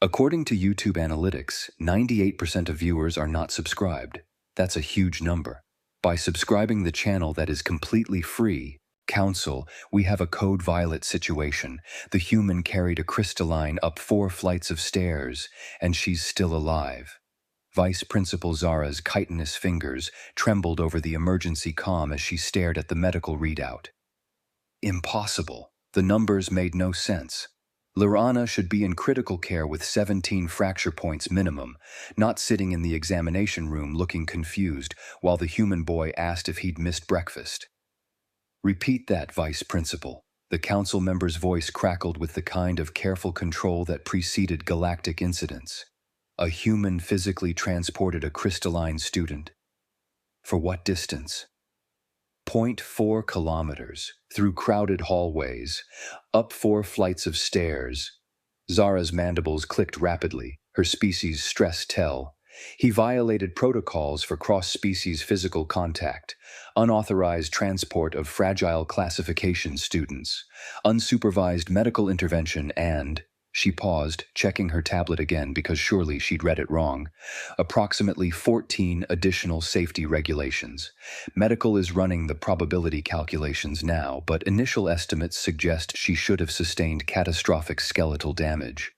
According to YouTube analytics, 98% of viewers are not subscribed. That's a huge number. By subscribing the channel that is completely free, Council, we have a code violet situation. The human carried a Crystalline up 4 flights of stairs, and she's still alive. Vice Principal Zara's chitinous fingers trembled over the emergency comm as she stared at the medical readout. Impossible. The numbers made no sense. Lirana should be in critical care with 17 fracture points minimum, not sitting in the examination room looking confused while the human boy asked if he'd missed breakfast. Repeat that, Vice Principal. The council member's voice crackled with the kind of careful control that preceded Galactic incidents. A human physically transported a Crystalline student. For what distance? 0.4 kilometers, through crowded hallways, up 4 flights of stairs. Zara's mandibles clicked rapidly, her species' stress tell. He violated protocols for cross-species physical contact, unauthorized transport of fragile classification students, unsupervised medical intervention and, she paused, checking her tablet again because surely she'd read it wrong, approximately 14 additional safety regulations. Medical is running the probability calculations now, but initial estimates suggest she should have sustained catastrophic skeletal damage.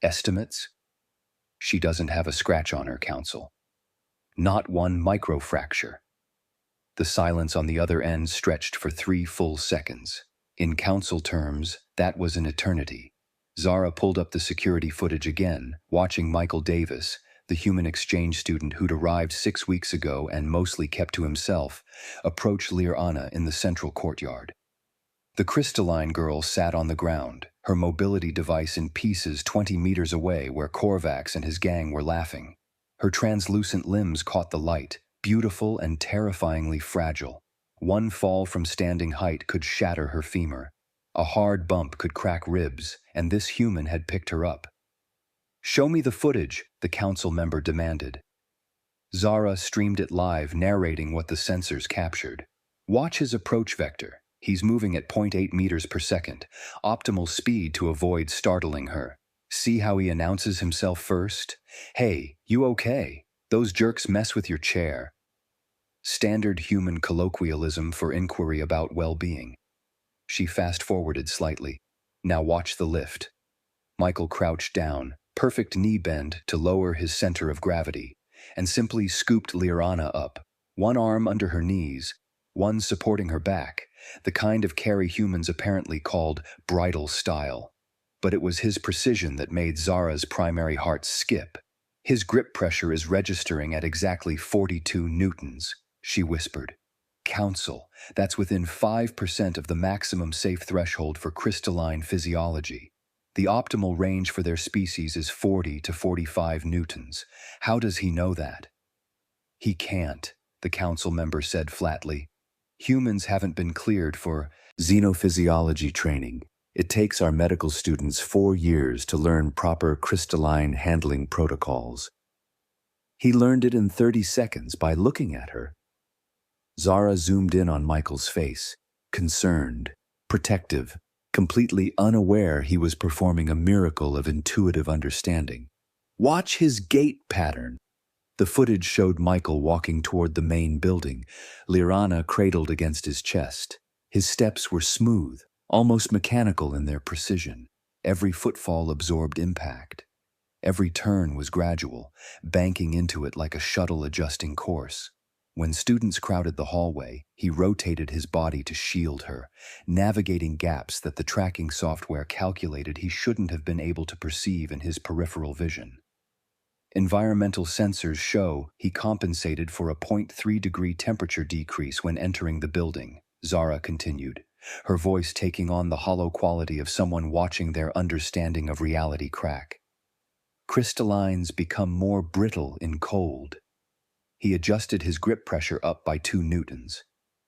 Estimates? She doesn't have a scratch on her, Council. Not one microfracture. The silence on the other end stretched for 3 full seconds. In Council terms, that was an eternity. Zara pulled up the security footage again, watching Michael Davis, the human exchange student who'd arrived 6 weeks ago and mostly kept to himself, approach Lirana in the central courtyard. The Crystalline girl sat on the ground, her mobility device in pieces 20 meters away where Korvax and his gang were laughing. Her translucent limbs caught the light, beautiful and terrifyingly fragile. One fall from standing height could shatter her femur. A hard bump could crack ribs, and this human had picked her up. "Show me the footage," the council member demanded. Zara streamed it live, narrating what the sensors captured. "Watch his approach vector. He's moving at 0.8 meters per second, optimal speed to avoid startling her. See how he announces himself first? 'Hey, you okay? Those jerks mess with your chair.' Standard human colloquialism for inquiry about well-being. She fast-forwarded slightly. Now watch the lift. Michael crouched down, perfect knee bend to lower his center of gravity, and simply scooped Lirana up, one arm under her knees, one supporting her back, the kind of carry humans apparently called bridal style. But it was his precision that made Zara's primary heart skip. "His grip pressure is registering at exactly 42 newtons, she whispered. "Council, that's within 5% of the maximum safe threshold for Crystalline physiology. The optimal range for their species is 40 to 45 newtons. How does he know that?" "He can't," the council member said flatly. "Humans haven't been cleared for xenophysiology training. It takes our medical students 4 years to learn proper Crystalline handling protocols. He learned it in 30 seconds by looking at her." Zara zoomed in on Michael's face, concerned, protective, completely unaware he was performing a miracle of intuitive understanding. "Watch his gait pattern." The footage showed Michael walking toward the main building, Lirana cradled against his chest. His steps were smooth, almost mechanical in their precision. Every footfall absorbed impact. Every turn was gradual, banking into it like a shuttle adjusting course. When students crowded the hallway, he rotated his body to shield her, navigating gaps that the tracking software calculated he shouldn't have been able to perceive in his peripheral vision. Environmental sensors show he compensated for a 0.3-degree temperature decrease when entering the building, Zara continued, her voice taking on the hollow quality of someone watching their understanding of reality crack. "Crystallines become more brittle in cold." He adjusted his grip pressure up by 2 newtons.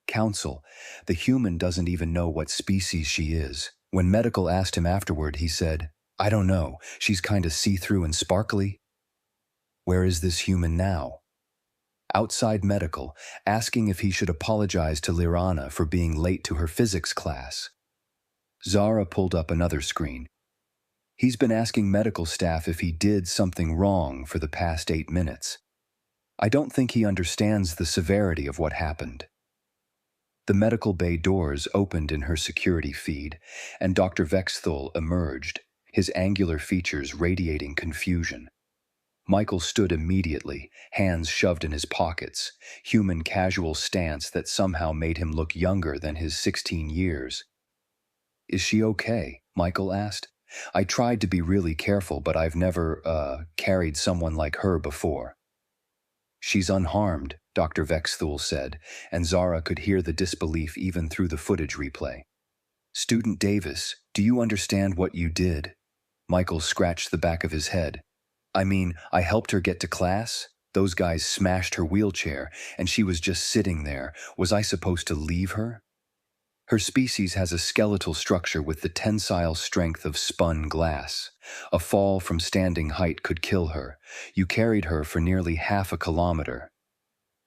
"Council, the human doesn't even know what species she is. When medical asked him afterward, he said, 'I don't know, she's kinda see-through and sparkly.'" "Where is this human now?" "Outside medical, asking if he should apologize to Lirana for being late to her physics class." Zara pulled up another screen. He's been asking medical staff if he did something wrong for the past 8 minutes. I don't think he understands the severity of what happened. The medical bay doors opened in her security feed, and Dr. Vexthul emerged, his angular features radiating confusion. Michael stood immediately, hands shoved in his pockets, human casual stance that somehow made him look younger than his 16 years. "Is she okay?" Michael asked. "I tried to be really careful, but I've never, carried someone like her before." "She's unharmed," Dr. Vexthul said, and Zara could hear the disbelief even through the footage replay. "Student Davis, do you understand what you did?" Michael scratched the back of his head. "I mean, I helped her get to class. Those guys smashed her wheelchair, and she was just sitting there. Was I supposed to leave her?" "Her species has a skeletal structure with the tensile strength of spun glass. A fall from standing height could kill her. You carried her for nearly half a kilometer."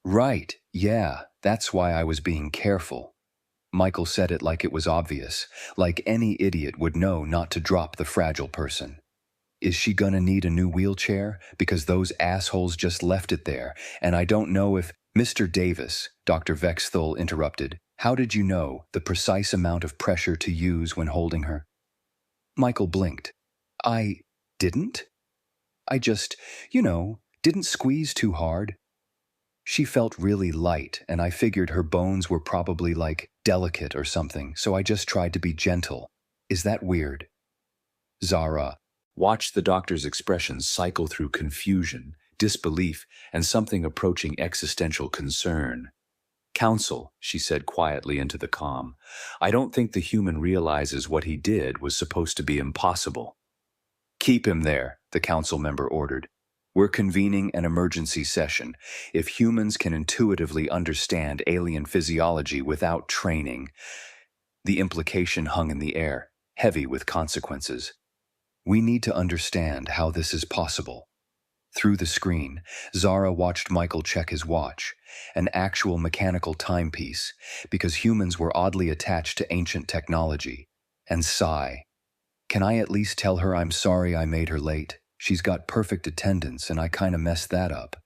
"Right, yeah, that's why I was being careful." Michael said it like it was obvious, like any idiot would know not to drop the fragile person. "Is she gonna need a new wheelchair? Because those assholes just left it there, and I don't know if—" "Mr. Davis," Dr. Vexthul interrupted, "how did you know the precise amount of pressure to use when holding her?" Michael blinked. "I didn't? I just, didn't squeeze too hard. She felt really light, and I figured her bones were probably delicate or something, so I just tried to be gentle. Is that weird?" Zara watched the doctor's expressions cycle through confusion, disbelief, and something approaching existential concern. "Counsel," she said quietly into the comm, "I don't think the human realizes what he did was supposed to be impossible." "Keep him there," the council member ordered. "We're convening an emergency session. If humans can intuitively understand alien physiology without training—" The implication hung in the air, heavy with consequences. "We need to understand how this is possible." Through the screen, Zara watched Michael check his watch, an actual mechanical timepiece, because humans were oddly attached to ancient technology, and sigh. "Can I at least tell her I'm sorry I made her late? She's got perfect attendance and I kinda messed that up."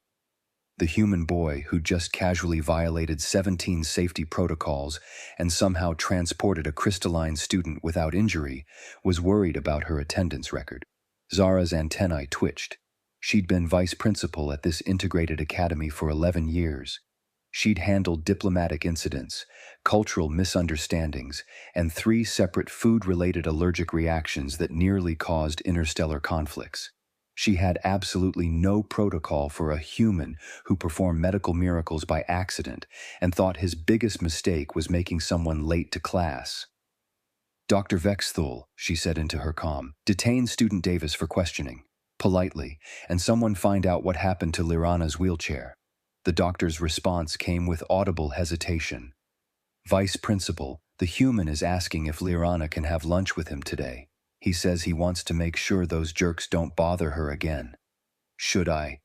The human boy who just casually violated 17 safety protocols and somehow transported a Crystalline student without injury was worried about her attendance record. Zara's antennae twitched. She'd been vice principal at this integrated academy for 11 years. She'd handled diplomatic incidents, cultural misunderstandings, and 3 separate food-related allergic reactions that nearly caused interstellar conflicts. She had absolutely no protocol for a human who performed medical miracles by accident and thought his biggest mistake was making someone late to class. "Dr. Vexthul," she said into her comm, "detain student Davis for questioning. Politely, and someone find out what happened to Lirana's wheelchair." The doctor's response came with audible hesitation. "Vice Principal, the human is asking if Lirana can have lunch with him today. He says he wants to make sure those jerks don't bother her again." "Should I?"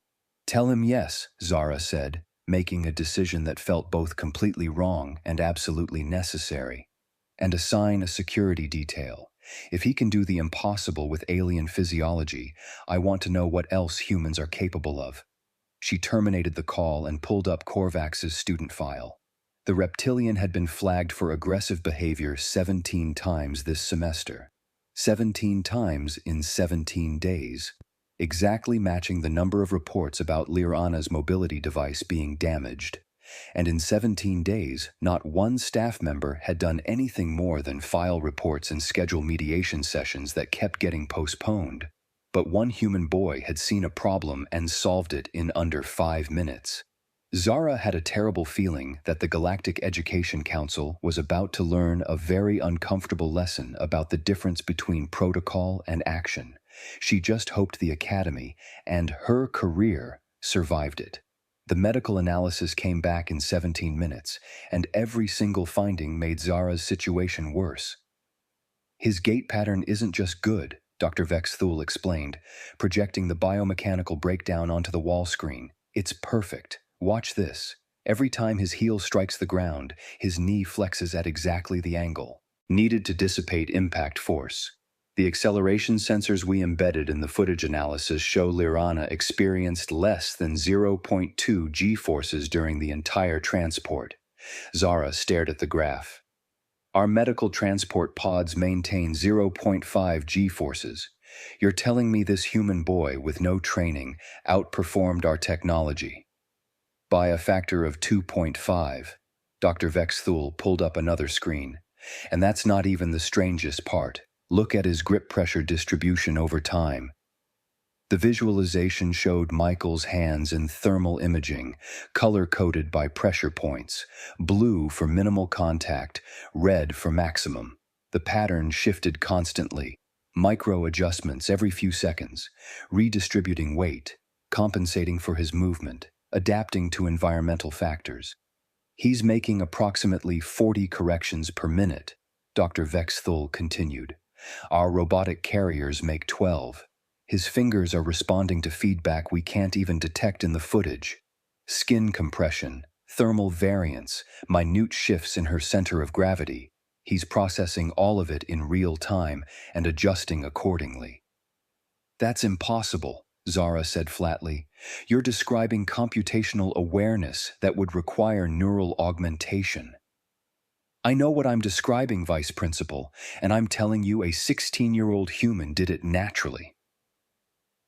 "Tell him yes," Zara said, making a decision that felt both completely wrong and absolutely necessary. "And assign a security detail. If he can do the impossible with alien physiology, I want to know what else humans are capable of." She terminated the call and pulled up Korvax's student file. The reptilian had been flagged for aggressive behavior 17 times this semester. 17 times in 17 days, exactly matching the number of reports about Lirana's mobility device being damaged. And in 17 days, not one staff member had done anything more than file reports and schedule mediation sessions that kept getting postponed. But one human boy had seen a problem and solved it in under 5 minutes. Zara had a terrible feeling that the Galactic Education Council was about to learn a very uncomfortable lesson about the difference between protocol and action. She just hoped the Academy, and her career, survived it. The medical analysis came back in 17 minutes, and every single finding made Zara's situation worse. "His gait pattern isn't just good," Dr. Vexthul explained, projecting the biomechanical breakdown onto the wall screen. "It's perfect. Watch this. Every time his heel strikes the ground, his knee flexes at exactly the angle needed to dissipate impact force. The acceleration sensors we embedded in the footage analysis show Lirana experienced less than zero point 0.2 g-forces during the entire transport. Zara stared at the graph. Our medical transport pods maintain zero point 0.5 g-forces. You're telling me this human boy with no training outperformed our technology by a factor of 2.5. Dr. Vexthul pulled up another screen. And that's not even the strangest part. Look at his grip pressure distribution over time. The visualization showed Michael's hands in thermal imaging, color-coded by pressure points, blue for minimal contact, red for maximum. The pattern shifted constantly, micro-adjustments every few seconds, redistributing weight, compensating for his movement, adapting to environmental factors. He's making approximately 40 corrections per minute, Dr. Vexthul continued. Our robotic carriers make 12. His fingers are responding to feedback we can't even detect in the footage. Skin compression, thermal variance, minute shifts in her center of gravity. He's processing all of it in real time and adjusting accordingly. That's impossible, Zara said flatly. You're describing computational awareness that would require neural augmentation. I know what I'm describing, Vice Principal, and I'm telling you a 16-year-old human did it naturally.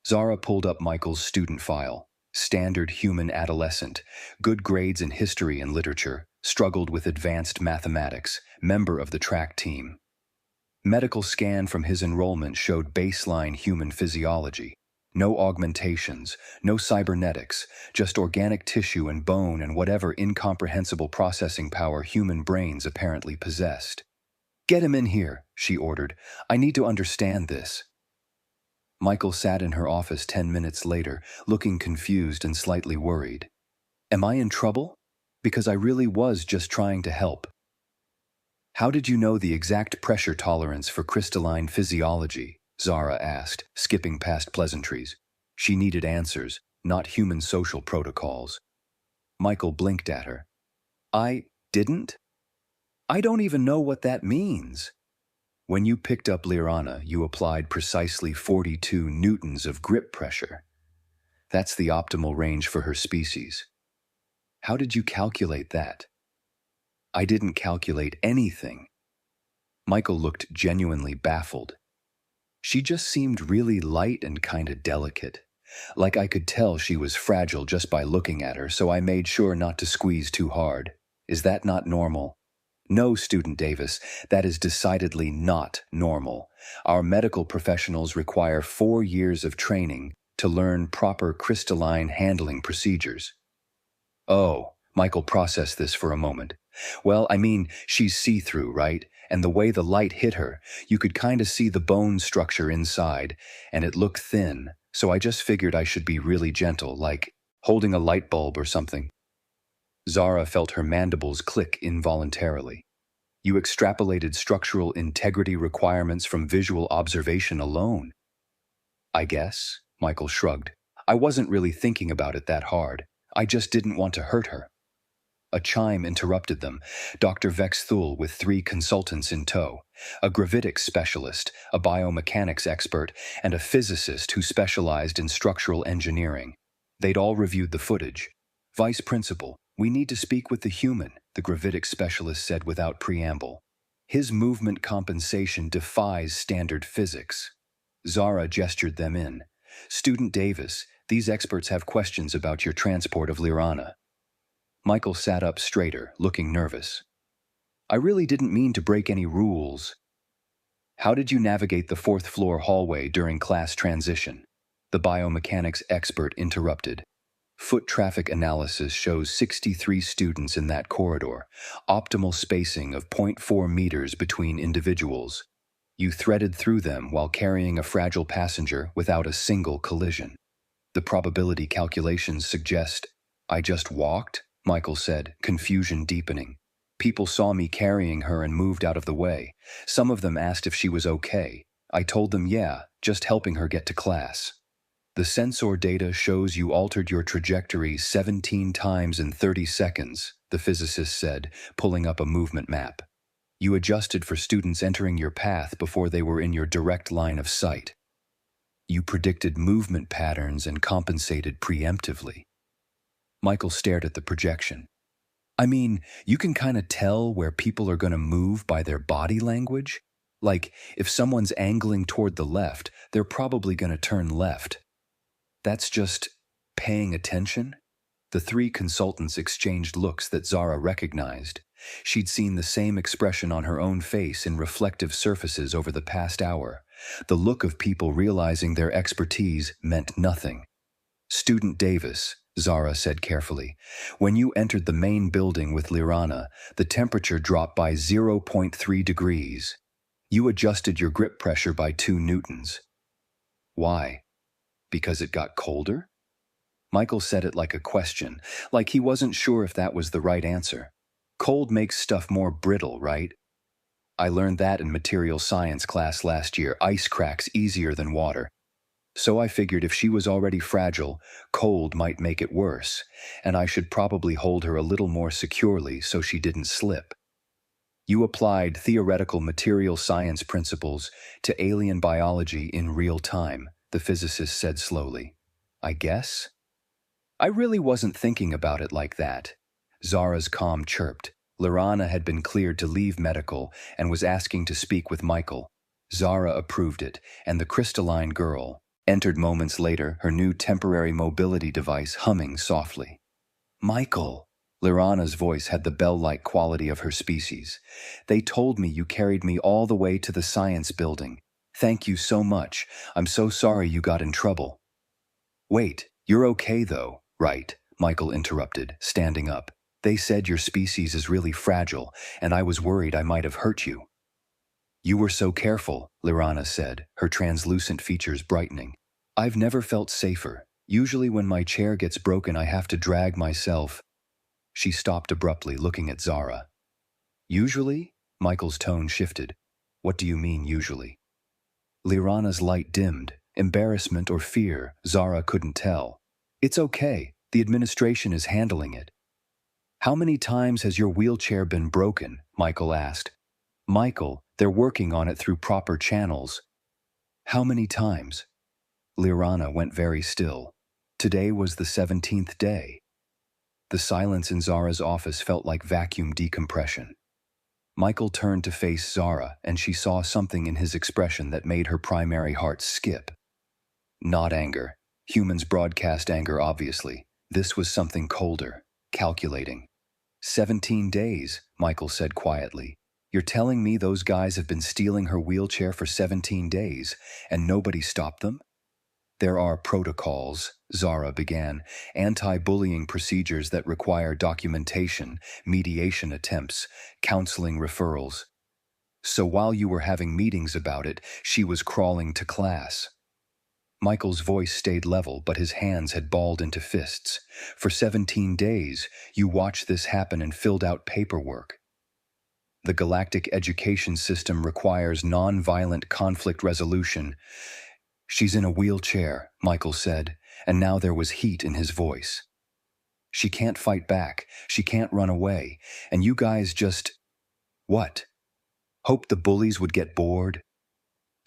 Zara pulled up Michael's student file. Standard human adolescent, good grades in history and literature, struggled with advanced mathematics, member of the track team. Medical scan from his enrollment showed baseline human physiology. No augmentations, no cybernetics, just organic tissue and bone and whatever incomprehensible processing power human brains apparently possessed. Get him in here, she ordered. I need to understand this. Michael sat in her office 10 minutes later, looking confused and slightly worried. Am I in trouble? Because I really was just trying to help. How did you know the exact pressure tolerance for crystalline physiology? Zara asked, skipping past pleasantries. She needed answers, not human social protocols. Michael blinked at her. I didn't? I don't even know what that means. When you picked up Lirana, you applied precisely 42 newtons of grip pressure. That's the optimal range for her species. How did you calculate that? I didn't calculate anything. Michael looked genuinely baffled. She just seemed really light and kinda delicate. Like I could tell she was fragile just by looking at her, so I made sure not to squeeze too hard. Is that not normal? No, Student Davis, that is decidedly not normal. Our medical professionals require 4 years of training to learn proper crystalline handling procedures. Oh, Michael processed this for a moment. Well, I mean, she's see-through, right? And the way the light hit her, you could kind of see the bone structure inside, and it looked thin, so I just figured I should be really gentle, like holding a light bulb or something. Zara felt her mandibles click involuntarily. You extrapolated structural integrity requirements from visual observation alone. I guess, Michael shrugged. I wasn't really thinking about it that hard. I just didn't want to hurt her. A chime interrupted them, Dr. Vexthul with 3 consultants in tow, a gravitics specialist, a biomechanics expert, and a physicist who specialized in structural engineering. They'd all reviewed the footage. Vice Principal, we need to speak with the human, the gravitics specialist said without preamble. His movement compensation defies standard physics. Zara gestured them in. Student Davis, these experts have questions about your transport of Lirana. Michael sat up straighter, looking nervous. I really didn't mean to break any rules. How did you navigate the 4th floor hallway during class transition? The biomechanics expert interrupted. Foot traffic analysis shows 63 students in that corridor, optimal spacing of 0.4 meters between individuals. You threaded through them while carrying a fragile passenger without a single collision. The probability calculations suggest, I just walked? Michael said, confusion deepening. People saw me carrying her and moved out of the way. Some of them asked if she was okay. I told them yeah, just helping her get to class. The sensor data shows you altered your trajectory 17 times in 30 seconds, the physicist said, pulling up a movement map. You adjusted for students entering your path before they were in your direct line of sight. You predicted movement patterns and compensated preemptively. Michael stared at the projection. I mean, you can kind of tell where people are going to move by their body language. Like, if someone's angling toward the left, they're probably going to turn left. That's just paying attention? The three consultants exchanged looks that Zara recognized. She'd seen the same expression on her own face in reflective surfaces over the past hour, the look of people realizing their expertise meant nothing. Student Davis, Zara said carefully, when you entered the main building with Lirana, the temperature dropped by 0.3 degrees. You adjusted your grip pressure by 2 newtons. Why? Because it got colder? Michael said it like a question, like he wasn't sure if that was the right answer. Cold makes stuff more brittle, right? I learned that in material science class last year. Ice cracks easier than water. So I figured if she was already fragile, cold might make it worse, and I should probably hold her a little more securely so she didn't slip. You applied theoretical material science principles to alien biology in real time, the physicist said slowly. I guess? I really wasn't thinking about it like that. Zara's calm chirped. Lirana had been cleared to leave medical and was asking to speak with Michael. Zara approved it, and the Crystalline girl entered moments later, her new temporary mobility device humming softly. Michael! Lirana's voice had the bell-like quality of her species. They told me you carried me all the way to the science building. Thank you so much. I'm so sorry you got in trouble. Wait, you're okay though, right? Michael interrupted, standing up. They said your species is really fragile, and I was worried I might have hurt you. You were so careful, Lirana said, her translucent features brightening. I've never felt safer. Usually when my chair gets broken I have to drag myself. She stopped abruptly, looking at Zara. Usually? Michael's tone shifted. What do you mean, usually? Lirana's light dimmed. Embarrassment or fear, Zara couldn't tell. It's okay. The administration is handling it. How many times has your wheelchair been broken? Michael asked. Michael, they're working on it through proper channels. How many times? Lirana went very still. Today was the 17th day. The silence in Zara's office felt like vacuum decompression. Michael turned to face Zara, and she saw something in his expression that made her primary heart skip. Not anger. Humans broadcast anger, obviously. This was something colder, calculating. 17 days, Michael said quietly. You're telling me those guys have been stealing her wheelchair for 17 days, and nobody stopped them? There are protocols, Zara began, anti-bullying procedures that require documentation, mediation attempts, counseling referrals. So while you were having meetings about it, she was crawling to class. Michael's voice stayed level, but his hands had balled into fists. For 17 days, you watched this happen and filled out paperwork. The Galactic education system requires non-violent conflict resolution. She's in a wheelchair, Michael said, and now there was heat in his voice. She can't fight back, she can't run away, and you guys just… What? Hoped the bullies would get bored?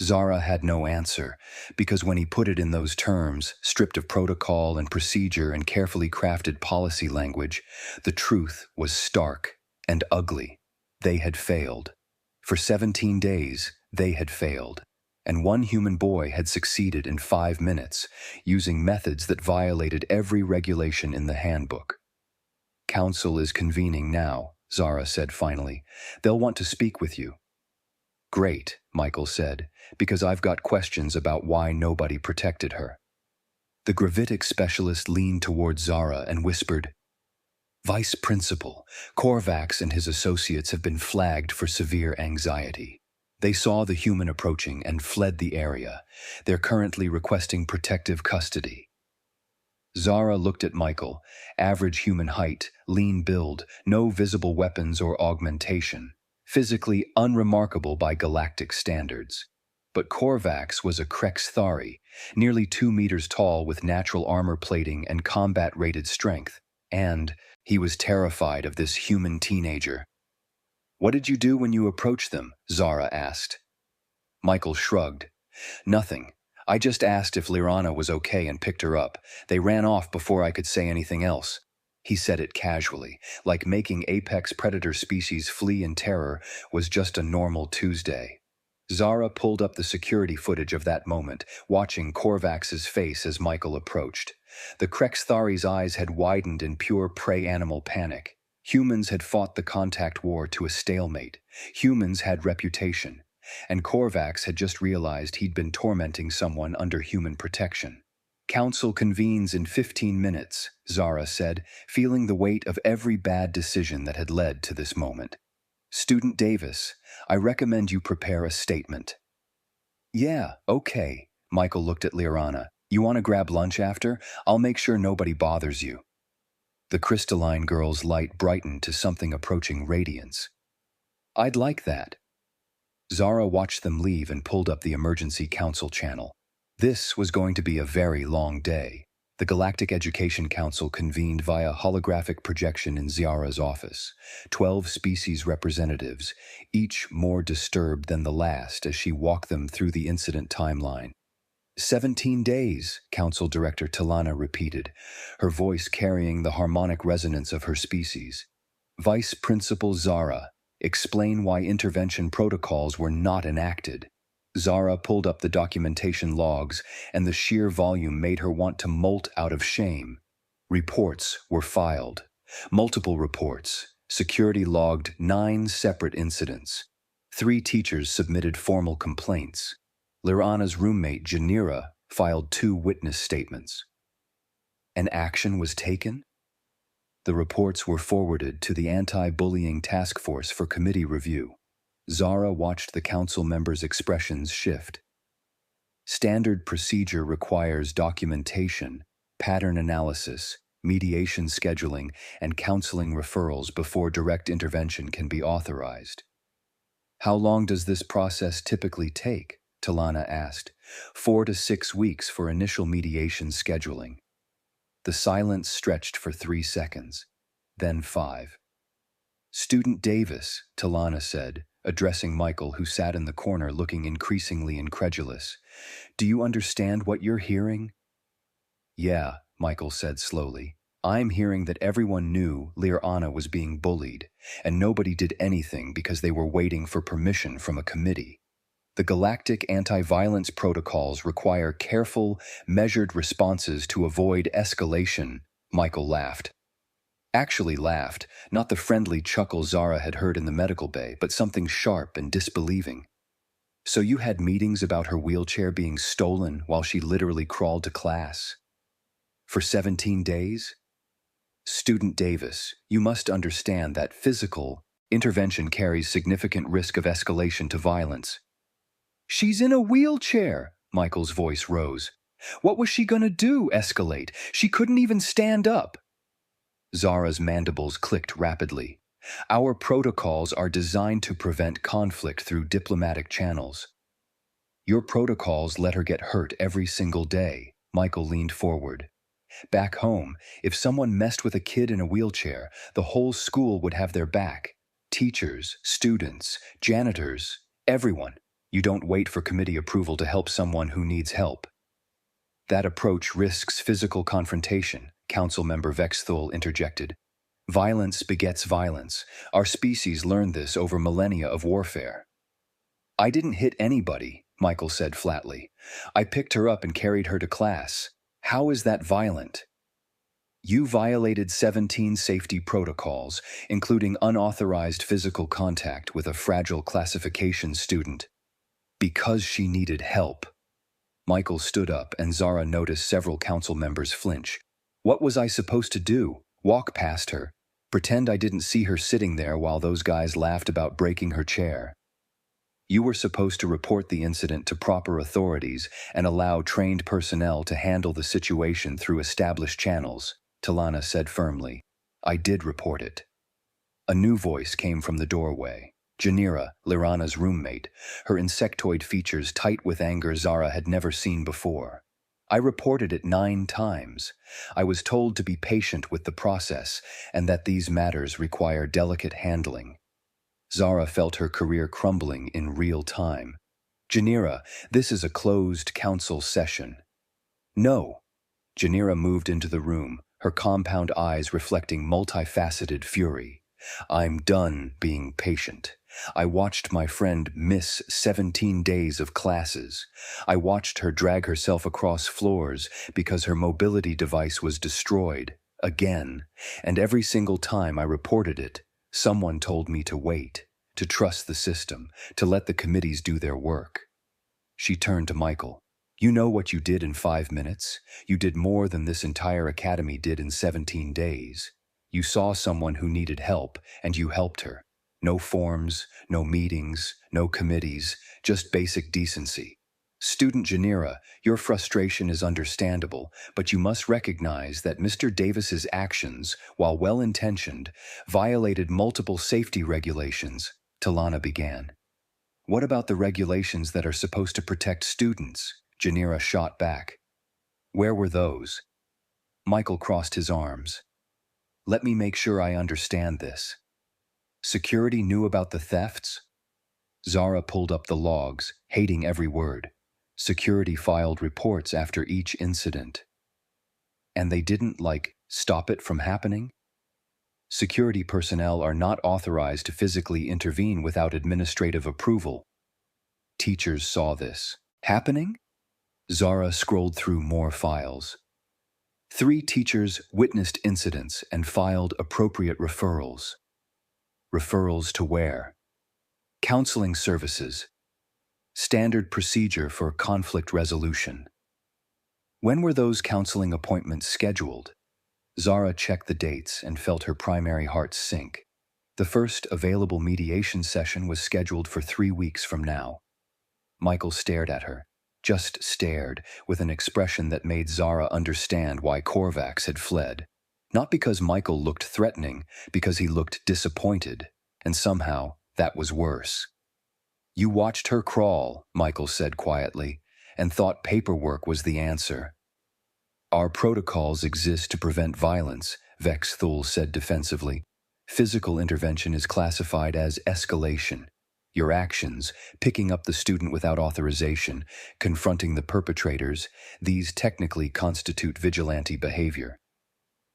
Zara had no answer, because when he put it in those terms, stripped of protocol and procedure and carefully crafted policy language, the truth was stark and ugly. They had failed. For 17 days, they had failed. And one human boy had succeeded in 5 minutes, using methods that violated every regulation in the handbook. Council is convening now, Zara said finally. They'll want to speak with you. Great, Michael said, because I've got questions about why nobody protected her. The gravitic specialist leaned toward Zara and whispered, Vice Principal, Korvax and his associates have been flagged for severe anxiety. They saw the human approaching and fled the area. They're currently requesting protective custody. Zara looked at Michael, average human height, lean build, no visible weapons or augmentation. Physically unremarkable by galactic standards. But Korvax was a Krexthari, nearly 2 meters tall with natural armor plating and combat-rated strength, and he was terrified of this human teenager. What did you do when you approached them? Zara asked. Michael shrugged. Nothing. I just asked if Lirana was okay and picked her up. They ran off before I could say anything else. He said it casually, like making apex predator species flee in terror was just a normal Tuesday. Zara pulled up the security footage of that moment, watching Korvax's face as Michael approached. The Krexthari's eyes had widened in pure prey animal panic. Humans had fought the contact war to a stalemate. Humans had reputation. And Korvax had just realized he'd been tormenting someone under human protection. Council convenes in 15 minutes, Zara said, feeling the weight of every bad decision that had led to this moment. Student Davis, I recommend you prepare a statement. Yeah, okay. Michael looked at Lirana. You want to grab lunch after? I'll make sure nobody bothers you. The Crystalline girl's light brightened to something approaching radiance. I'd like that. Zara watched them leave and pulled up the emergency council channel. This was going to be a very long day. The Galactic Education Council convened via holographic projection in Zara's office. 12 species representatives, each more disturbed than the last as she walked them through the incident timeline. 17 days, Council Director Talana repeated, her voice carrying the harmonic resonance of her species. Vice Principal Zara, explain why intervention protocols were not enacted. Zara pulled up the documentation logs, and the sheer volume made her want to molt out of shame. Reports were filed. Multiple reports. Security logged 9 separate incidents. 3 teachers submitted formal complaints. Lirana's roommate, Janira, filed 2 witness statements. An action was taken? The reports were forwarded to the Anti-Bullying Task Force for committee review. Zara watched the council members' expressions shift. Standard procedure requires documentation, pattern analysis, mediation scheduling, and counseling referrals before direct intervention can be authorized. How long does this process typically take? Talana asked. 4 to 6 weeks for initial mediation scheduling. The silence stretched for 3 seconds, then 5. Student Davis, Talana said, addressing Michael, who sat in the corner looking increasingly incredulous. Do you understand what you're hearing? Yeah, Michael said slowly. I'm hearing that everyone knew Lirana was being bullied, and nobody did anything because they were waiting for permission from a committee. The Galactic anti-violence protocols require careful, measured responses to avoid escalation, Michael laughed. Actually laughed, not the friendly chuckle Zara had heard in the medical bay, but something sharp and disbelieving. So you had meetings about her wheelchair being stolen while she literally crawled to class? For 17 days? Student Davis, you must understand that physical intervention carries significant risk of escalation to violence. She's in a wheelchair, Michael's voice rose. What was she gonna do, escalate? She couldn't even stand up. Zara's mandibles clicked rapidly. Our protocols are designed to prevent conflict through diplomatic channels. Your protocols let her get hurt every single day, Michael leaned forward. Back home, if someone messed with a kid in a wheelchair, the whole school would have their back. Teachers, students, janitors, everyone. You don't wait for committee approval to help someone who needs help. That approach risks physical confrontation, Council Member Vexthul interjected. Violence begets violence. Our species learned this over millennia of warfare. I didn't hit anybody, Michael said flatly. I picked her up and carried her to class. How is that violent? You violated 17 safety protocols, including unauthorized physical contact with a fragile classification student. Because she needed help. Michael stood up and Zara noticed several council members flinch. What was I supposed to do? Walk past her? Pretend I didn't see her sitting there while those guys laughed about breaking her chair? You were supposed to report the incident to proper authorities and allow trained personnel to handle the situation through established channels, Talana said firmly. I did report it. A new voice came from the doorway. Janira, Lirana's roommate, her insectoid features tight with anger Zara had never seen before. I reported it 9 times. I was told to be patient with the process and that these matters require delicate handling. Zara felt her career crumbling in real time. Janira, this is a closed council session. No. Janira moved into the room, her compound eyes reflecting multifaceted fury. I'm done being patient. I watched my friend miss 17 days of classes. I watched her drag herself across floors because her mobility device was destroyed, again. And every single time I reported it, someone told me to wait, to trust the system, to let the committees do their work. She turned to Michael. You know what you did in 5 minutes? You did more than this entire academy did in 17 days. You saw someone who needed help, and you helped her. No forms, no meetings, no committees, just basic decency. Student Janira, your frustration is understandable, but you must recognize that Mr. Davis's actions, while well-intentioned, violated multiple safety regulations. Talana began. What about the regulations that are supposed to protect students? Janira shot back. Where were those? Michael crossed his arms. Let me make sure I understand this. Security knew about the thefts? Zara pulled up the logs, hating every word. Security filed reports after each incident. And they didn't, stop it from happening? Security personnel are not authorized to physically intervene without administrative approval. Teachers saw this. Happening? Zara scrolled through more files. 3 teachers witnessed incidents and filed appropriate referrals. Referrals to where? Counseling services. Standard procedure for conflict resolution. When were those counseling appointments scheduled? Zara checked the dates and felt her primary heart sink. The first available mediation session was scheduled for 3 weeks from now. Michael stared at her. Just stared, with an expression that made Zara understand why Korvax had fled. Not because Michael looked threatening, because he looked disappointed, and somehow that was worse. You watched her crawl, Michael said quietly, and thought paperwork was the answer. Our protocols exist to prevent violence, Vex Thule said defensively. Physical intervention is classified as escalation. Your actions, picking up the student without authorization, confronting the perpetrators, these technically constitute vigilante behavior.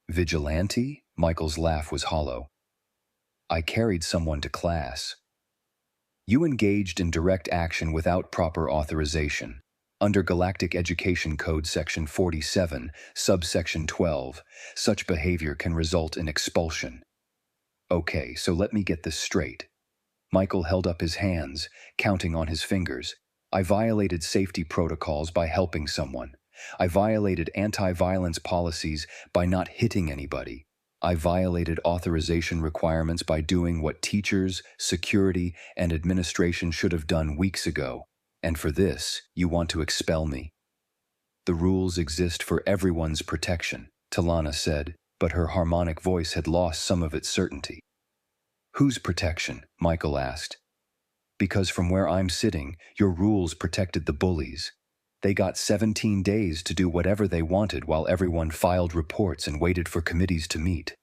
Vigilante? Michael's laugh was hollow. I carried someone to class. You engaged in direct action without proper authorization. Under Galactic Education Code Section 47, subsection 12, such behavior can result in expulsion. Okay, so let me get this straight. Michael held up his hands, counting on his fingers. I violated safety protocols by helping someone. I violated anti-violence policies by not hitting anybody. I violated authorization requirements by doing what teachers, security, and administration should have done weeks ago. And for this, you want to expel me. The rules exist for everyone's protection, Talana said, but her harmonic voice had lost some of its certainty. Whose protection? Michael asked. Because from where I'm sitting, your rules protected the bullies. They got 17 days to do whatever they wanted while everyone filed reports and waited for committees to meet.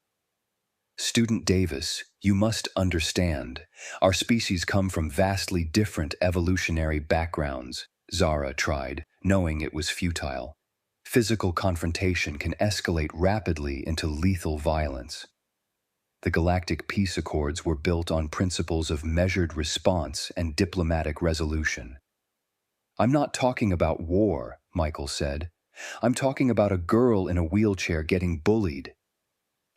Student Davis, you must understand, our species come from vastly different evolutionary backgrounds, Zara tried, knowing it was futile. Physical confrontation can escalate rapidly into lethal violence. The Galactic Peace Accords were built on principles of measured response and diplomatic resolution. I'm not talking about war, Michael said. I'm talking about a girl in a wheelchair getting bullied.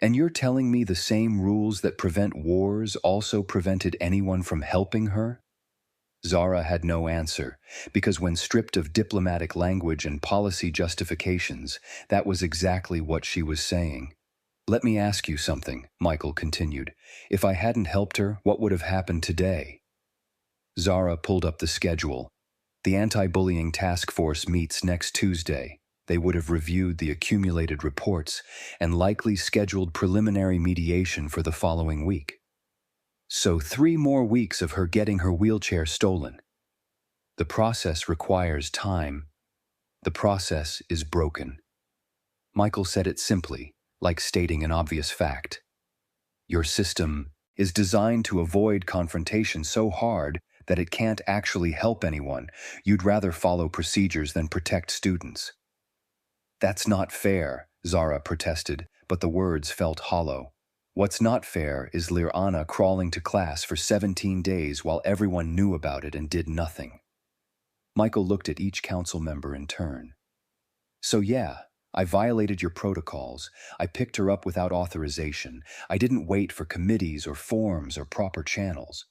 And you're telling me the same rules that prevent wars also prevented anyone from helping her? Zara had no answer, because when stripped of diplomatic language and policy justifications, that was exactly what she was saying. Let me ask you something, Michael continued. If I hadn't helped her, what would have happened today? Zara pulled up the schedule. The anti-bullying task force meets next Tuesday. They would have reviewed the accumulated reports and likely scheduled preliminary mediation for the following week. So 3 more weeks of her getting her wheelchair stolen. The process requires time. The process is broken. Michael said it simply, like stating an obvious fact. Your system is designed to avoid confrontation so hard that it can't actually help anyone. You'd rather follow procedures than protect students. That's not fair, Zara protested, but the words felt hollow. What's not fair is Lirana crawling to class for 17 days while everyone knew about it and did nothing. Michael looked at each council member in turn. So yeah, I violated your protocols. I picked her up without authorization. I didn't wait for committees or forms or proper channels.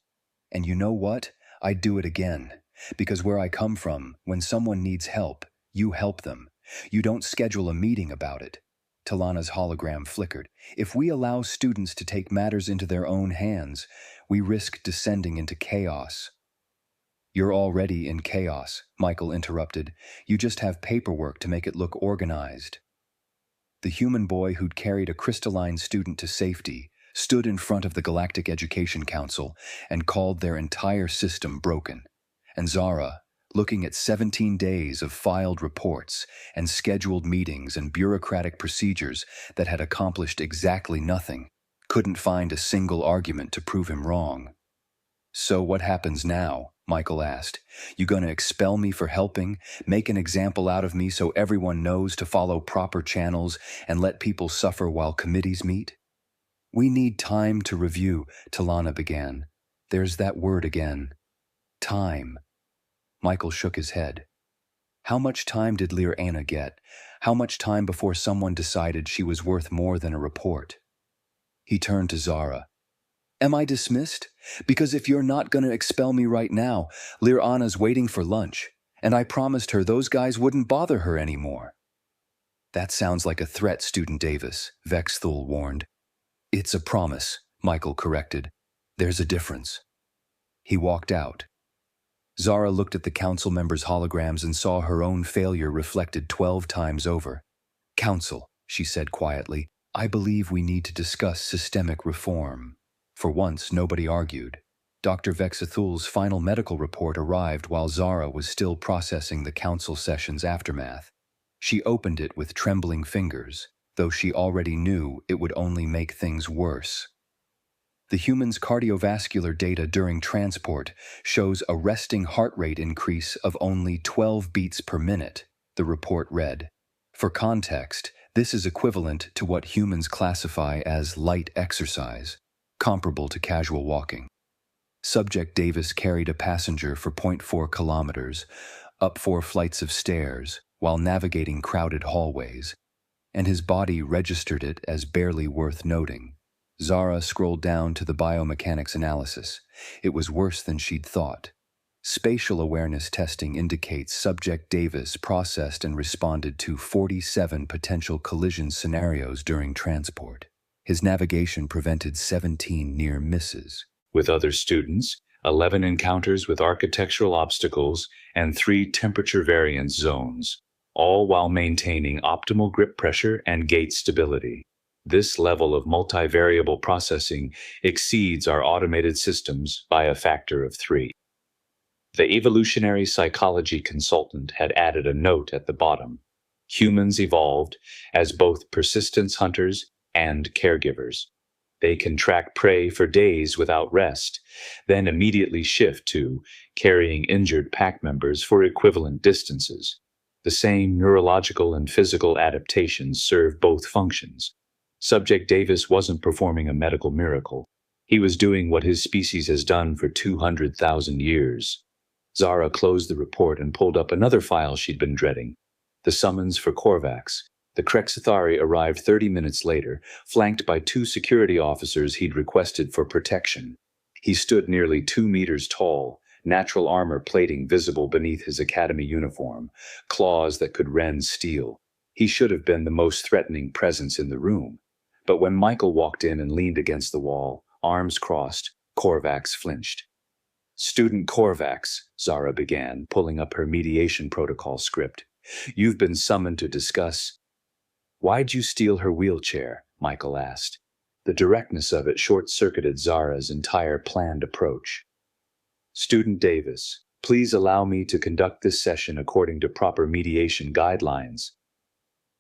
And you know what? I'd do it again. Because where I come from, when someone needs help, you help them. You don't schedule a meeting about it. Talana's hologram flickered. If we allow students to take matters into their own hands, we risk descending into chaos. You're already in chaos, Michael interrupted. You just have paperwork to make it look organized. The human boy who'd carried a Crystalline student to safety stood in front of the Galactic Education Council and called their entire system broken. And Zara, looking at 17 days of filed reports and scheduled meetings and bureaucratic procedures that had accomplished exactly nothing, couldn't find a single argument to prove him wrong. So what happens now? Michael asked. You gonna expel me for helping, make an example out of me so everyone knows to follow proper channels and let people suffer while committees meet? We need time to review, Talana began. There's that word again. Time. Michael shook his head. How much time did Lirana get? How much time before someone decided she was worth more than a report? He turned to Zara. Am I dismissed? Because if you're not going to expel me right now, Lirana's waiting for lunch, and I promised her those guys wouldn't bother her anymore. That sounds like a threat, Student Davis, Vexthul warned. It's a promise, Michael corrected. There's a difference. He walked out. Zara looked at the council members' holograms and saw her own failure reflected 12 times over. Council, she said quietly, I believe we need to discuss systemic reform. For once, nobody argued. Dr. Vexithul's final medical report arrived while Zara was still processing the council session's aftermath. She opened it with trembling fingers, though she already knew it would only make things worse. The human's cardiovascular data during transport shows a resting heart rate increase of only 12 beats per minute, the report read. For context, this is equivalent to what humans classify as light exercise, comparable to casual walking. Subject Davis carried a passenger for 0.4 kilometers, up 4 flights of stairs, while navigating crowded hallways, and his body registered it as barely worth noting. Zara scrolled down to the biomechanics analysis. It was worse than she'd thought. Spatial awareness testing indicates Subject Davis processed and responded to 47 potential collision scenarios during transport. His navigation prevented 17 near misses. With other students, 11 encounters with architectural obstacles, and 3 temperature variance zones, all while maintaining optimal grip pressure and gait stability. This level of multivariable processing exceeds our automated systems by a factor of 3. The evolutionary psychology consultant had added a note at the bottom. Humans evolved as both persistence hunters and caregivers. They can track prey for days without rest, then immediately shift to carrying injured pack members for equivalent distances. The same neurological and physical adaptations serve both functions. Subject Davis wasn't performing a medical miracle. He was doing what his species has done for 200,000 years. Zara closed the report and pulled up another file she'd been dreading. The summons for Korvax. The Krexithari arrived 30 minutes later, flanked by 2 security officers he'd requested for protection. He stood nearly 2 meters tall, natural armor plating visible beneath his academy uniform, claws that could rend steel. He should have been the most threatening presence in the room. But when Michael walked in and leaned against the wall, arms crossed, Korvax flinched. Student Korvax, Zara began, pulling up her mediation protocol script. You've been summoned to discuss. Why'd you steal her wheelchair? Michael asked. The directness of it short-circuited Zara's entire planned approach. Student Davis, please allow me to conduct this session according to proper mediation guidelines.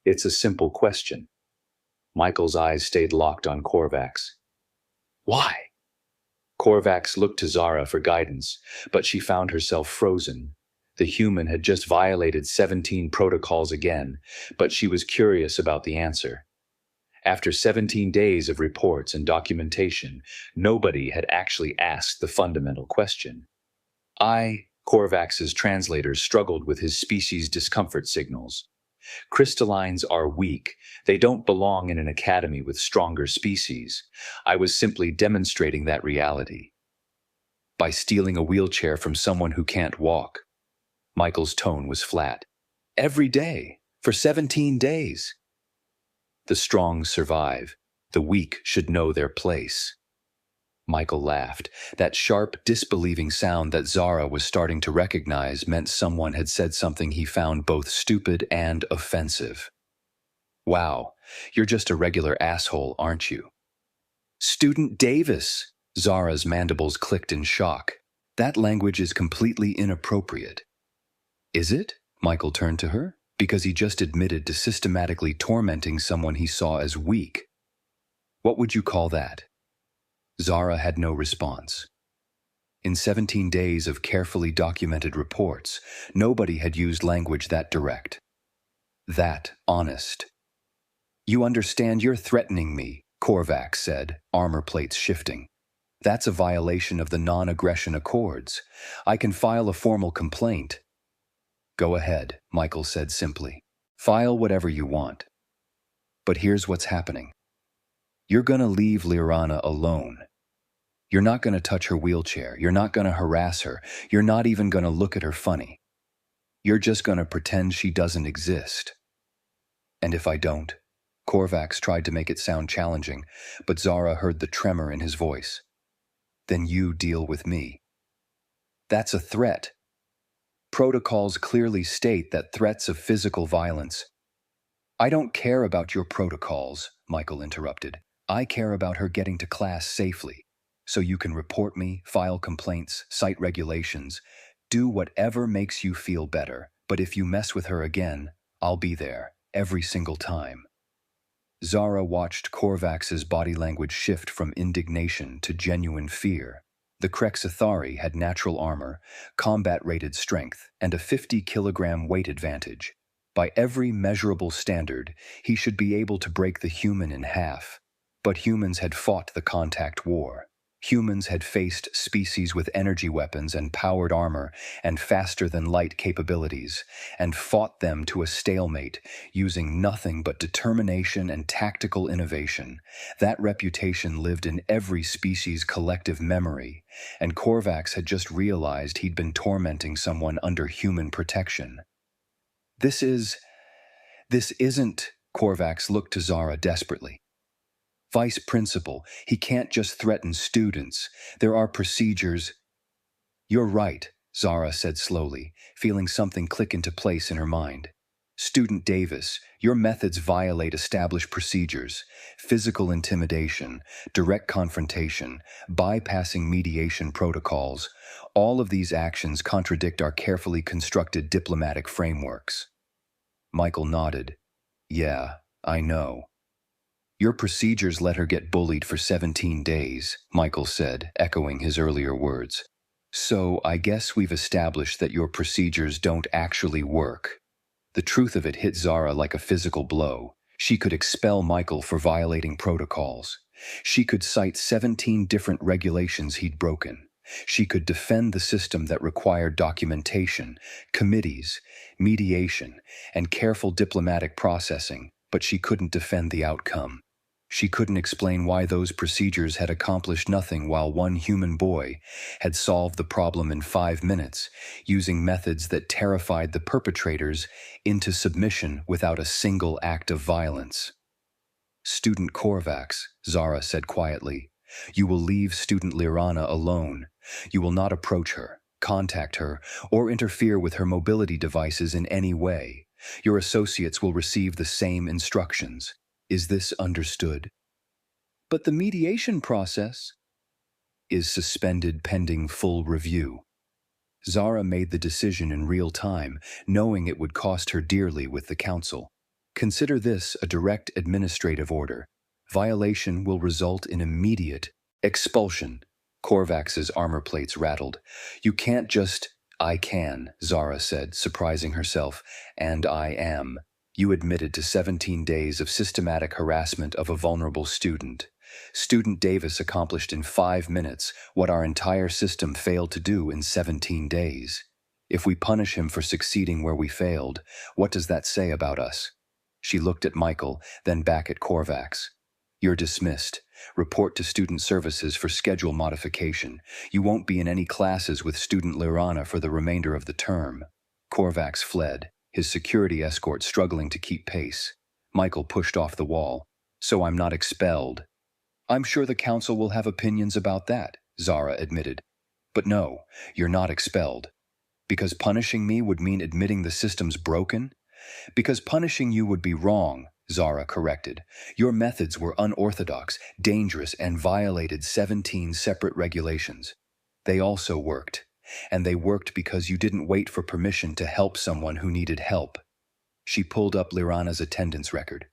It's a simple question. Michael's eyes stayed locked on Korvax. Why? Korvax looked to Zara for guidance, but she found herself frozen. The human had just violated 17 protocols again, but she was curious about the answer. After 17 days of reports and documentation, nobody had actually asked the fundamental question. Korvax's translators struggled with his species' discomfort signals. Crystallines are weak. They don't belong in an academy with stronger species. I was simply demonstrating that reality. By stealing a wheelchair from someone who can't walk. Michael's tone was flat. Every day, for 17 days. The strong survive. The weak should know their place. Michael laughed. That sharp, disbelieving sound that Zara was starting to recognize meant someone had said something he found both stupid and offensive. Wow, you're just a regular asshole, aren't you? Student Davis! Zara's mandibles clicked in shock. That language is completely inappropriate. Is it? Michael turned to her. Because he just admitted to systematically tormenting someone he saw as weak. What would you call that? Zara had no response. In 17 days of carefully documented reports, nobody had used language that direct. That honest. You understand you're threatening me, Korvax said, armor plates shifting. That's a violation of the non-aggression accords. I can file a formal complaint. Go ahead, Michael said simply. File whatever you want. But here's what's happening. You're gonna leave Liranna alone. You're not gonna touch her wheelchair. You're not gonna harass her. You're not even gonna look at her funny. You're just gonna pretend she doesn't exist. And if I don't? Korvax tried to make it sound challenging, but Zara heard the tremor in his voice. Then you deal with me. That's a threat. Protocols clearly state that threats of physical violence. I don't care about your protocols, Michael interrupted. I care about her getting to class safely. So you can report me, file complaints, cite regulations, do whatever makes you feel better. But if you mess with her again, I'll be there, every single time. Zara watched Korvax's body language shift from indignation to genuine fear. The Krexathari had natural armor, combat-rated strength, and a 50-kilogram weight advantage. By every measurable standard, he should be able to break the human in half. But humans had fought the contact war. Humans had faced species with energy weapons and powered armor and faster-than-light capabilities, and fought them to a stalemate, using nothing but determination and tactical innovation. That reputation lived in every species' collective memory, and Korvax had just realized he'd been tormenting someone under human protection. This isn't, Korvax looked to Zara desperately. Vice Principal, he can't just threaten students. There are procedures. You're right, Zara said slowly, feeling something click into place in her mind. Student Davis, your methods violate established procedures. Physical intimidation, direct confrontation, bypassing mediation protocols. All of these actions contradict our carefully constructed diplomatic frameworks. Michael nodded. Yeah, I know. Your procedures let her get bullied for 17 days, Michael said, echoing his earlier words. So I guess we've established that your procedures don't actually work. The truth of it hit Zara like a physical blow. She could expel Michael for violating protocols. She could cite 17 different regulations he'd broken. She could defend the system that required documentation, committees, mediation, and careful diplomatic processing, but she couldn't defend the outcome. She couldn't explain why those procedures had accomplished nothing while one human boy had solved the problem in 5 minutes, using methods that terrified the perpetrators into submission without a single act of violence. Student Korvax, Zara said quietly, you will leave student Liranna alone. You will not approach her, contact her, or interfere with her mobility devices in any way. Your associates will receive the same instructions. Is this understood? But the mediation process is suspended pending full review. Zara made the decision in real time, knowing it would cost her dearly with the council. Consider this a direct administrative order. Violation will result in immediate expulsion. Korvax's armor plates rattled. You can't just... I can, Zara said, surprising herself. And I am. You admitted to 17 days of systematic harassment of a vulnerable student. Student Davis accomplished in 5 minutes what our entire system failed to do in 17 days. If we punish him for succeeding where we failed, what does that say about us? She looked at Michael, then back at Korvax. You're dismissed. Report to Student Services for schedule modification. You won't be in any classes with student Lirana for the remainder of the term. Korvax fled, his security escort struggling to keep pace. Michael pushed off the wall. So I'm not expelled. I'm sure the council will have opinions about that, Zara admitted. But no, you're not expelled. Because punishing me would mean admitting the system's broken? Because punishing you would be wrong, Zara corrected. Your methods were unorthodox, dangerous, and violated 17 separate regulations. They also worked. And they worked because you didn't wait for permission to help someone who needed help. She pulled up Lirana's attendance record.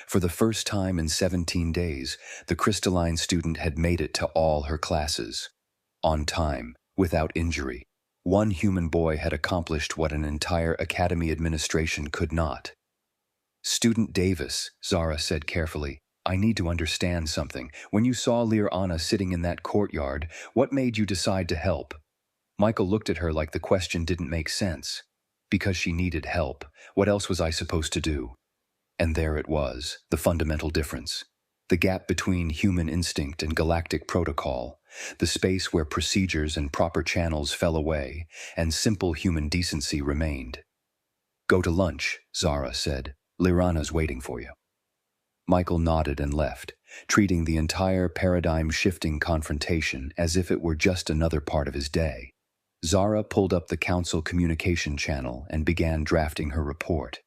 For the first time in 17 days, the Crystalline student had made it to all her classes. On time, without injury. One human boy had accomplished what an entire academy administration could not. Student Davis, Zara said carefully, I need to understand something. When you saw Lirana sitting in that courtyard, what made you decide to help? Michael looked at her like the question didn't make sense. Because she needed help. What else was I supposed to do? And there it was, the fundamental difference. The gap between human instinct and galactic protocol. The space where procedures and proper channels fell away, and simple human decency remained. Go to lunch, Zara said. Lirana's waiting for you. Michael nodded and left, treating the entire paradigm-shifting confrontation as if it were just another part of his day. Zara pulled up the council communication channel and began drafting her report.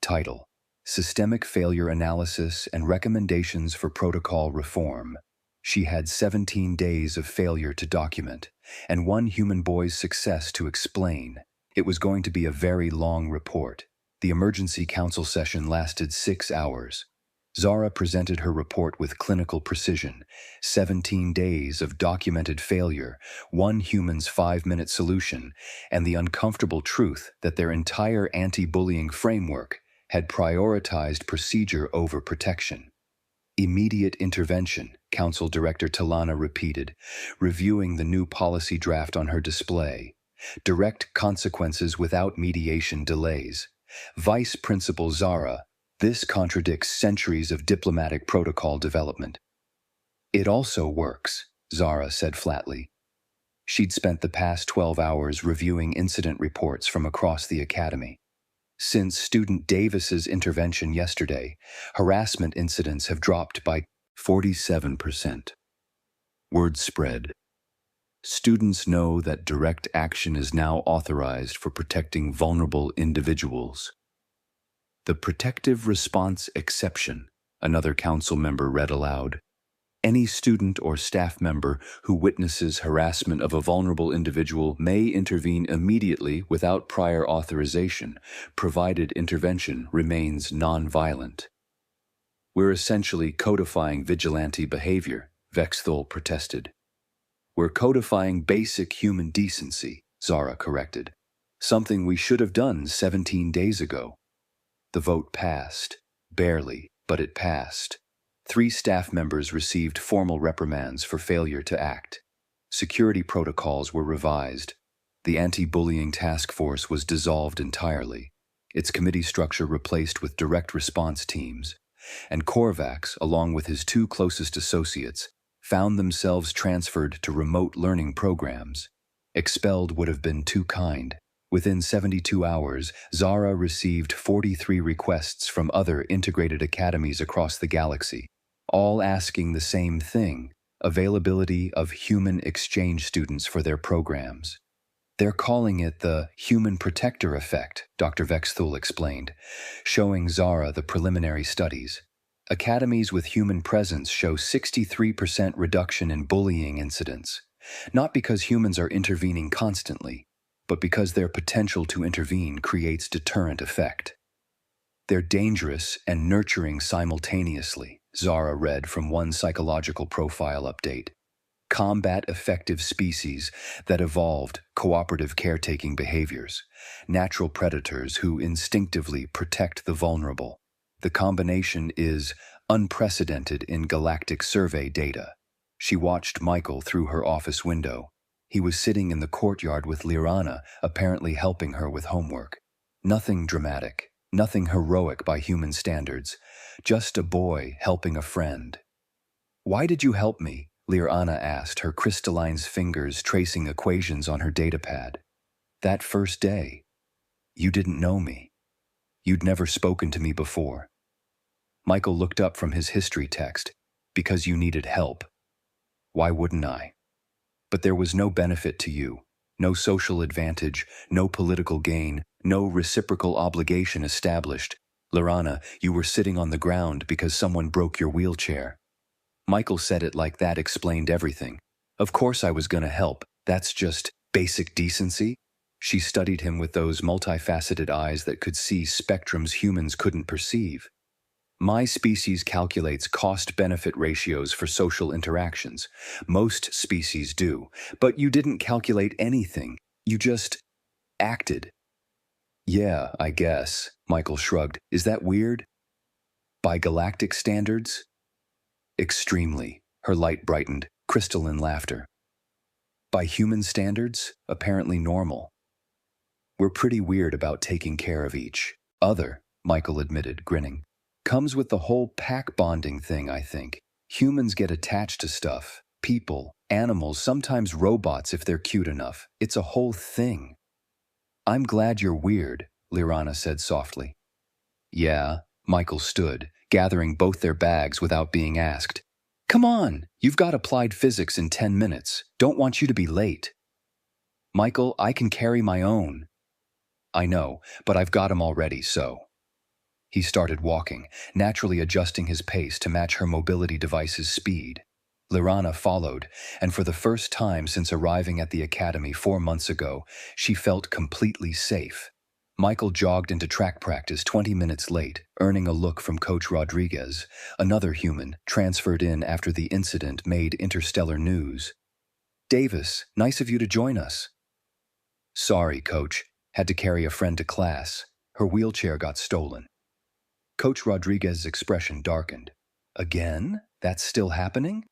Title: Systemic Failure Analysis and Recommendations for Protocol Reform. She had 17 days of failure to document, and one human boy's success to explain. It was going to be a very long report. The emergency council session lasted 6 hours. Zara presented her report with clinical precision. 17 days of documented failure, one human's 5-minute solution, and the uncomfortable truth that their entire anti-bullying framework had prioritized procedure over protection. Immediate intervention, Council Director Talana repeated, reviewing the new policy draft on her display. Direct consequences without mediation delays. Vice Principal Zara, this contradicts centuries of diplomatic protocol development. It also works, Zara said flatly. She'd spent the past 12 hours reviewing incident reports from across the academy. Since student Davis's intervention yesterday, harassment incidents have dropped by 47%. Word spread. Students know that direct action is now authorized for protecting vulnerable individuals. The protective response exception, another council member read aloud. Any student or staff member who witnesses harassment of a vulnerable individual may intervene immediately without prior authorization, provided intervention remains nonviolent. We're essentially codifying vigilante behavior, Vexthul protested. We're codifying basic human decency, Zara corrected. Something we should have done 17 days ago. The vote passed. Barely, but it passed. 3 staff members received formal reprimands for failure to act. Security protocols were revised. The anti-bullying task force was dissolved entirely, its committee structure replaced with direct response teams, and Korvax, along with his 2 closest associates, found themselves transferred to remote learning programs. Expelled would have been too kind. Within 72 hours, Zara received 43 requests from other integrated academies across the galaxy, all asking the same thing: availability of human exchange students for their programs. They're calling it the human protector effect, Dr. Vexthul explained, showing Zara the preliminary studies. Academies with human presence show 63% reduction in bullying incidents, not because humans are intervening constantly, but because their potential to intervene creates deterrent effect. They're dangerous and nurturing simultaneously, Zara read from one psychological profile update. combat-effective species that evolved cooperative caretaking behaviors, natural predators who instinctively protect the vulnerable. The combination is unprecedented in galactic survey data. She watched Michael through her office window. He was sitting in the courtyard with Lirana, apparently helping her with homework. Nothing dramatic, nothing heroic by human standards, just a boy helping a friend. "Why did you help me?" Lirana asked, her Crystalline's fingers tracing equations on her datapad. "That first day, you didn't know me. You'd never spoken to me before." Michael looked up from his history text. "Because you needed help. Why wouldn't I? But there was no benefit to you, no social advantage, no political gain, no reciprocal obligation established. Lirana, you were sitting on the ground because someone broke your wheelchair." Michael said it like that explained everything. "Of course I was gonna help. That's just basic decency." She studied him with those multifaceted eyes that could see spectrums humans couldn't perceive. "My species calculates cost-benefit ratios for social interactions. Most species do, but you didn't calculate anything. You just acted." "Yeah, I guess," Michael shrugged. "Is that weird?" "By galactic standards?" "Extremely." Her light brightened, crystalline laughter. "By human standards? Apparently normal. We're pretty weird about taking care of each other," Michael admitted, grinning. "Comes with the whole pack bonding thing, I think. Humans get attached to stuff. People, animals, sometimes robots if they're cute enough. It's a whole thing." "I'm glad you're weird," Lirana said softly. "Yeah," Michael stood, gathering both their bags without being asked. "Come on, you've got applied physics in 10 minutes. Don't want you to be late." "Michael, I can carry my own." "I know, but I've got 'em already, so." He started walking, naturally adjusting his pace to match her mobility device's speed. Lirana followed, and for the first time since arriving at the academy 4 months ago, she felt completely safe. Michael jogged into track practice 20 minutes late, earning a look from Coach Rodriguez, another human transferred in after the incident made interstellar news. "Davis, nice of you to join us." "Sorry, Coach. Had to carry a friend to class. Her wheelchair got stolen." Coach Rodriguez's expression darkened. "Again? That's still happening?"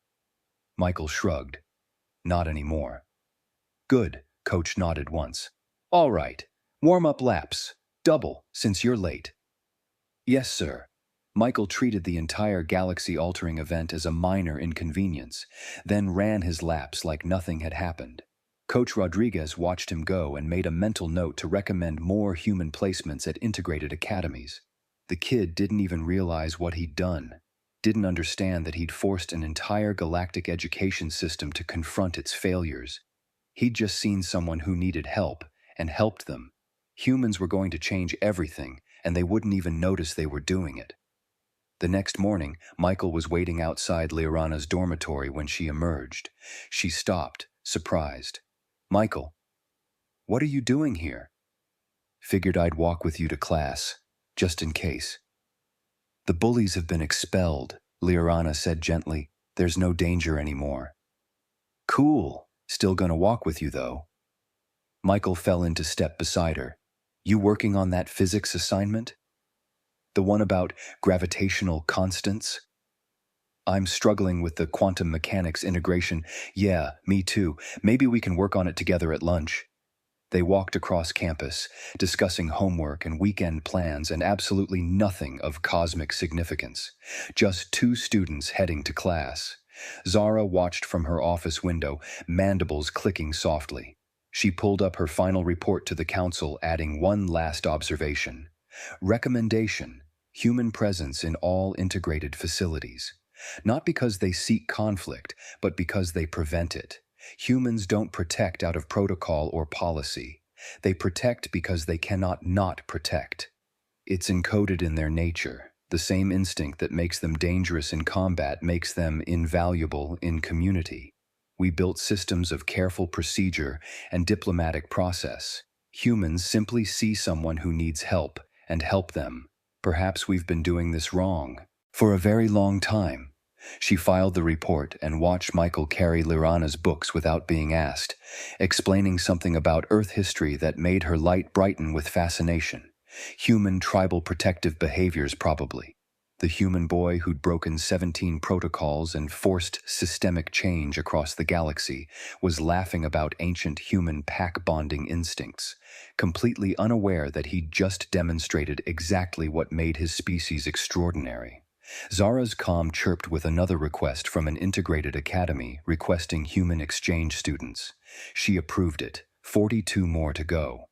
Michael shrugged. "Not anymore." "Good," Coach nodded once. "All right. Warm-up laps. Double, since you're late." "Yes, sir." Michael treated the entire galaxy-altering event as a minor inconvenience, then ran his laps like nothing had happened. Coach Rodriguez watched him go and made a mental note to recommend more human placements at integrated academies. The kid didn't even realize what he'd done, didn't understand that he'd forced an entire galactic education system to confront its failures. He'd just seen someone who needed help and helped them. Humans were going to change everything, and they wouldn't even notice they were doing it. The next morning, Michael was waiting outside Lirana's dormitory when she emerged. She stopped, surprised. "Michael, what are you doing here?" "Figured I'd walk with you to class, just in case." "The bullies have been expelled," Lirana said gently. "There's no danger anymore." "Cool. Still gonna walk with you, though." Michael fell into step beside her. "You working on that physics assignment? The one about gravitational constants?" "I'm struggling with the quantum mechanics integration." "Yeah, me too. Maybe we can work on it together at lunch." They walked across campus, discussing homework and weekend plans and absolutely nothing of cosmic significance. Just 2 students heading to class. Zara watched from her office window, mandibles clicking softly. She pulled up her final report to the council, adding one last observation. Recommendation: human presence in all integrated facilities. Not because they seek conflict, but because they prevent it. Humans don't protect out of protocol or policy. They protect because they cannot not protect. It's encoded in their nature. The same instinct that makes them dangerous in combat makes them invaluable in community. We built systems of careful procedure and diplomatic process. Humans simply see someone who needs help and help them. Perhaps we've been doing this wrong for a very long time. She filed the report and watched Michael carry Lirana's books without being asked, explaining something about Earth history that made her light brighten with fascination. Human tribal protective behaviors, probably. The human boy who'd broken 17 protocols and forced systemic change across the galaxy was laughing about ancient human pack-bonding instincts, completely unaware that he'd just demonstrated exactly what made his species extraordinary. Zara's comm chirped with another request from an integrated academy requesting human exchange students. She approved it, 42 more to go.